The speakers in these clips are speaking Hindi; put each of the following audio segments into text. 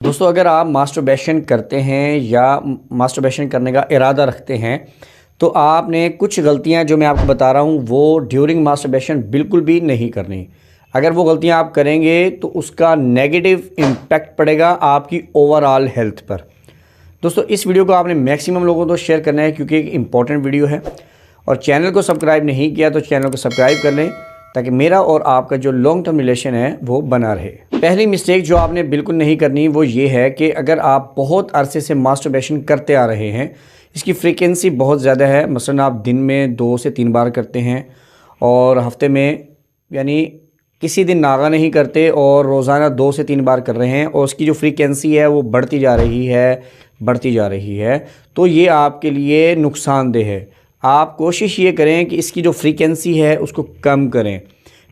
दोस्तों, अगर आप मास्टरबेशन करते हैं या मास्टरबेशन करने का इरादा रखते हैं तो आपने कुछ गलतियां जो मैं आपको बता रहा हूं वो ड्यूरिंग मास्टरबेशन बिल्कुल भी नहीं करनी। अगर वो गलतियां आप करेंगे तो उसका नेगेटिव इम्पैक्ट पड़ेगा आपकी ओवरऑल हेल्थ पर। दोस्तों, इस वीडियो को आपने मैक्सिमम लोगों को शेयर करना है क्योंकि एक इम्पॉर्टेंट वीडियो है। और चैनल को सब्सक्राइब नहीं किया तो चैनल को सब्सक्राइब कर लें ताकि मेरा और आपका जो लॉन्ग टर्म रिलेशन है वो बना रहे। पहली मिस्टेक जो आपने बिल्कुल नहीं करनी वो ये है कि अगर आप बहुत अरसे से मास्टरबेशन करते आ रहे हैं, इसकी फ्रीक्वेंसी बहुत ज़्यादा है, मसलन आप दिन में 2 से 3 बार करते हैं और हफ्ते में यानी किसी दिन नागा नहीं करते और रोज़ाना 2 से 3 बार कर रहे हैं और उसकी जो फ्रीक्वेंसी है वो बढ़ती जा रही है, तो ये आपके लिए नुकसानदेह है। आप कोशिश ये करें कि इसकी जो फ्रीक्वेंसी है उसको कम करें।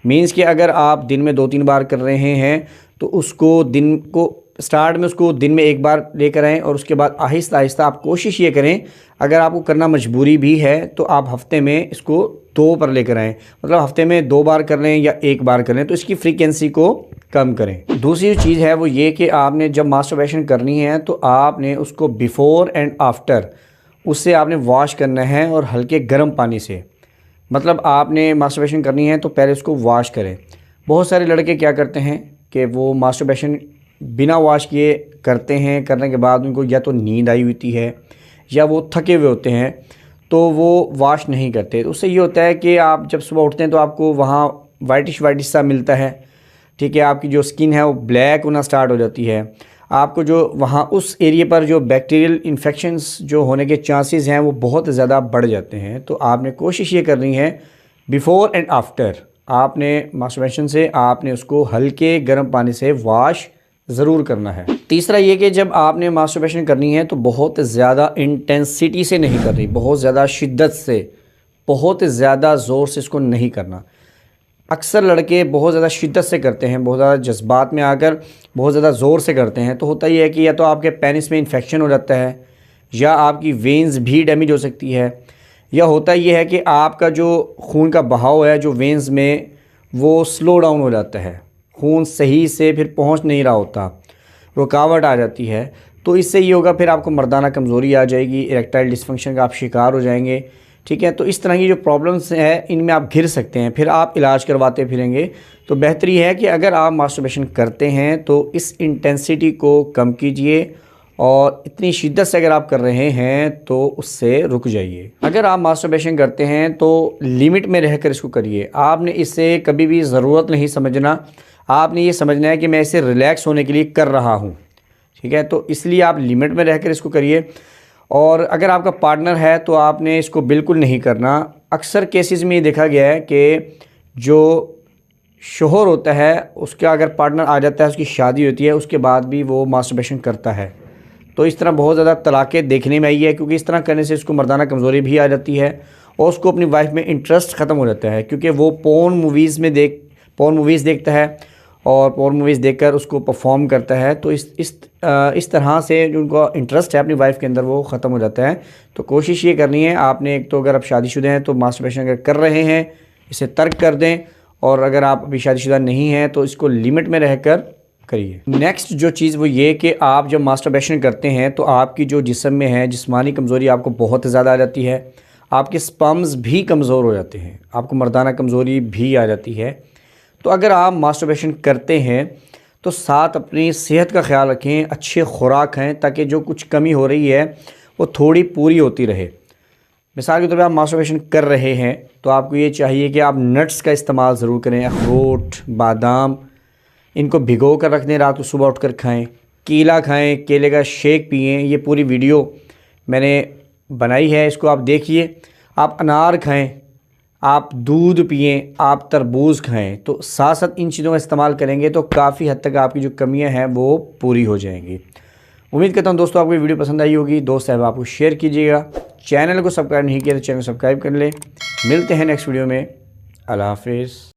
मीन्स कि अगर आप दिन में 2-3 बार कर रहे हैं तो उसको दिन को स्टार्ट में उसको दिन में 1 बार लेकर आएँ और उसके बाद आहिस्ता आहिस्ता आप कोशिश ये करें, अगर आपको करना मजबूरी भी है तो आप हफ्ते में इसको 2 पर लेकर आएँ। मतलब हफ्ते में 2 बार कर लें या 1 बार कर लें, तो इसकी फ्रीक्वेंसी को कम करें। दूसरी चीज़ है वो ये कि आपने जब मास्टरबेशन करनी है तो आपने उसको बिफ़ोर एंड आफ्टर उससे आपने वॉश करना है और हल्के गर्म पानी से। मतलब आपने मास्टरबेशन करनी है तो पहले उसको वॉश करें। बहुत सारे लड़के क्या करते हैं कि वो मास्टरबेशन बिना वॉश किए करते हैं, करने के बाद उनको या तो नींद आई होती है या वो थके हुए होते हैं तो वो वॉश नहीं करते। तो उससे ये होता है कि आप जब सुबह उठते हैं तो आपको वहाँ वाइटिश सा मिलता है, ठीक है। आपकी जो स्किन है वो ब्लैक होना स्टार्ट हो जाती है। आपको जो वहाँ उस एरिया पर जो बैक्टीरियल इन्फेक्शंस जो होने के चांसेस हैं वो बहुत ज़्यादा बढ़ जाते हैं। तो आपने कोशिश ये करनी है बिफ़ोर एंड आफ्टर आपने मास्टरबेशन से आपने उसको हल्के गर्म पानी से वॉश ज़रूर करना है। तीसरा ये कि जब आपने मास्टरबेशन करनी है तो बहुत ज़्यादा इंटेंसिटी से नहीं करनी, बहुत ज़्यादा शिद्दत से, बहुत ज़्यादा ज़ोर से इसको नहीं करना। अक्सर लड़के बहुत ज़्यादा शिद्दत से करते हैं, बहुत ज़्यादा जज्बात में आकर बहुत ज़्यादा ज़ोर से करते हैं, तो होता ये है कि या तो आपके पेनिस में इन्फेक्शन हो जाता है या आपकी वेन्स भी डैमेज हो सकती है, या होता ये है कि आपका जो खून का बहाव है जो वेन्स में वो स्लो डाउन हो जाता है, खून सही से फिर पहुंच नहीं रहा होता, रुकावट आ जाती है। तो इससे ये होगा फिर आपको मर्दाना कमज़ोरी आ जाएगी, इरेक्टाइल डिस्फंक्शन का आप शिकार हो जाएंगे, ठीक है। तो इस तरह की जो प्रॉब्लम्स हैं इनमें आप घिर सकते हैं, फिर आप इलाज करवाते फिरेंगे। तो बेहतरी है कि अगर आप मास्टरबेशन करते हैं तो इस इंटेंसिटी को कम कीजिए और इतनी शिद्दत से अगर आप कर रहे हैं तो उससे रुक जाइए। अगर आप मास्टरबेशन करते हैं तो लिमिट में रहकर इसको करिए। आपने इससे कभी भी ज़रूरत नहीं समझना, आपने ये समझना है कि मैं इसे रिलैक्स होने के लिए कर रहा हूँ, ठीक है। तो इसलिए आप लिमिट में रहकर इसको करिए। और अगर आपका पार्टनर है तो आपने इसको बिल्कुल नहीं करना। अक्सर केसेस में ये देखा गया है कि जो शोहर होता है उसका अगर पार्टनर आ जाता है, उसकी शादी होती है, उसके बाद भी वो मास्टरबेशन करता है। तो इस तरह बहुत ज़्यादा तलाक़ें देखने में आई है, क्योंकि इस तरह करने से उसको मर्दाना कमज़ोरी भी आ जाती है और उसको अपनी वाइफ में इंटरेस्ट ख़त्म हो जाता है, क्योंकि वो पोर्न मूवीज़ देखता है और पोर्न मूवीज़ देखकर उसको परफॉर्म करता है। तो इस तरह से जो उनका इंटरेस्ट है अपनी वाइफ के अंदर वो ख़त्म हो जाता है। तो कोशिश ये करनी है आपने, एक तो अगर आप शादीशुदा हैं तो मास्टरबेशन अगर कर रहे हैं इसे तर्क कर दें, और अगर आप अभी शादीशुदा नहीं हैं तो इसको लिमिट में रहकर करिए। नेक्स्ट जो चीज़ वो ये कि आप जब मास्टरबेशन करते हैं तो आपकी जो जिस्म में है जिस्मानी कमज़ोरी आपको बहुत ज़्यादा आ जाती है, आपके स्पर्म्स भी कमज़ोर हो जाते हैं, आपको मर्दाना कमज़ोरी भी आ जाती है। तो अगर आप मास्टरबेशन करते हैं तो साथ अपनी सेहत का ख्याल रखें, अच्छे खुराक खाएं ताकि जो कुछ कमी हो रही है वो थोड़ी पूरी होती रहे। मिसाल के तौर पर आप मास्टरबेशन कर रहे हैं तो आपको ये चाहिए कि आप नट्स का इस्तेमाल ज़रूर करें, अखरोट, बादाम, इनको भिगो कर रख दें, रात को सुबह उठकर खाएं, केला खाएं, केले का शेक पिएं। ये पूरी वीडियो मैंने बनाई है, इसको आप देखिए। आप अनार खाएं, आप दूध पिएं, आप तरबूज खाएं। तो साथ साथ इन चीज़ों का इस्तेमाल करेंगे तो काफ़ी हद तक आपकी जो कमियां हैं वो पूरी हो जाएंगी। उम्मीद करता हूं दोस्तों आपको ये वीडियो पसंद आई होगी। दोस्त साहब आपको शेयर कीजिएगा, चैनल को सब्सक्राइब नहीं किया तो चैनल को सब्सक्राइब कर लें। मिलते हैं नेक्स्ट वीडियो में। अल्लाह हाफिज़।